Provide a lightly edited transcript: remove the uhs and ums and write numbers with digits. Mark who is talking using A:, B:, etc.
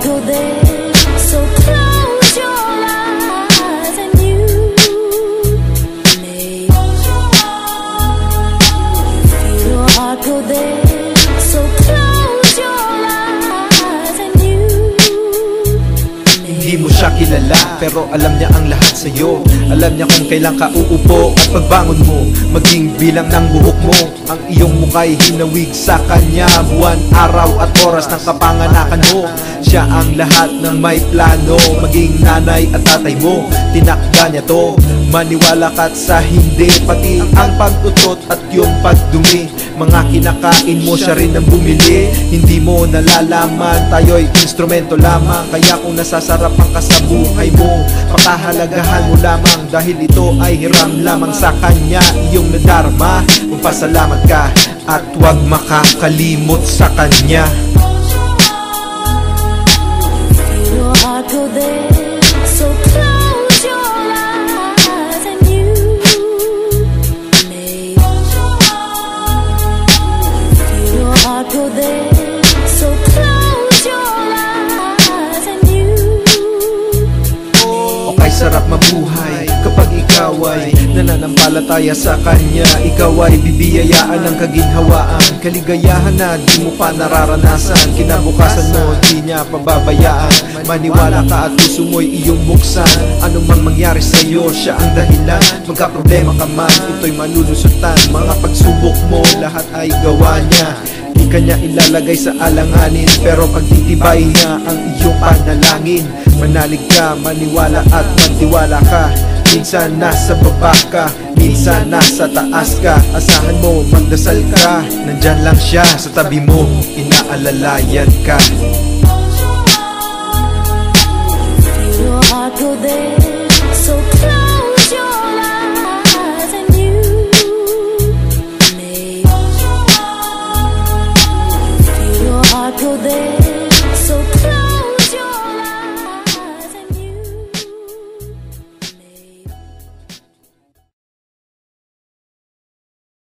A: go there. So close your eyes and you may feel your heart go there. So close your eyes and you may.
B: Hindi mo siya kilala pero alam niya ang lahat sa'yo. Alam niya kung kailan ka uupo at pagbangon mo, maging bilang ng buhok mo. Ang iyong muka'y hinawig sa kanya, buwan, araw at oras ng kapanganakan mo. Siya ang lahat ng may plano, maging nanay at tatay mo. Tinakda niya to, maniwala ka't sa hindi. Pati ang pag-utot at yung pagdumi, mga kinakain mo siya rin ang bumili. Hindi mo nalalaman, tayo'y instrumento lamang. Kaya kung nasasarapan ka sa buhay mo, pakahalagahan mo lamang. Dahil ito ay hiram lamang sa kanya, iyong nadarama. Magpasalamat ka at huwag makakalimot sa kanya.
A: Your heart go there. So close your eyes and you may feel your heart go there. So close your eyes and you.
B: Okay, sarap mabuhay kapag ikaw ay nananampalataya sa kanya. Ikaw ay bibiyayaan ng kaginhawaan, kaligayahan na di mo pa nararanasan. Kinabukasan mo di niya pababayaan. Maniwala ka at puso mo'y iyong buksan. Ano man mangyari sa'yo, siya ang dahilan. Magkaproblema ka man, ito'y malulusutan. Mga pagsubok mo, lahat ay gawa niya. Di kanya ilalagay sa alanganin, pero pagtitibay niya ang iyong panalangin. Manalig ka, maniwala at magtiwala ka. Minsan nasa baba ka, minsan nasa taas ka. Asahan mo, magdasal ka, nandyan lang siya sa tabi mo, inaalalayan ka.
A: Your heart go there. So close your eyes and you may feel your heart go there.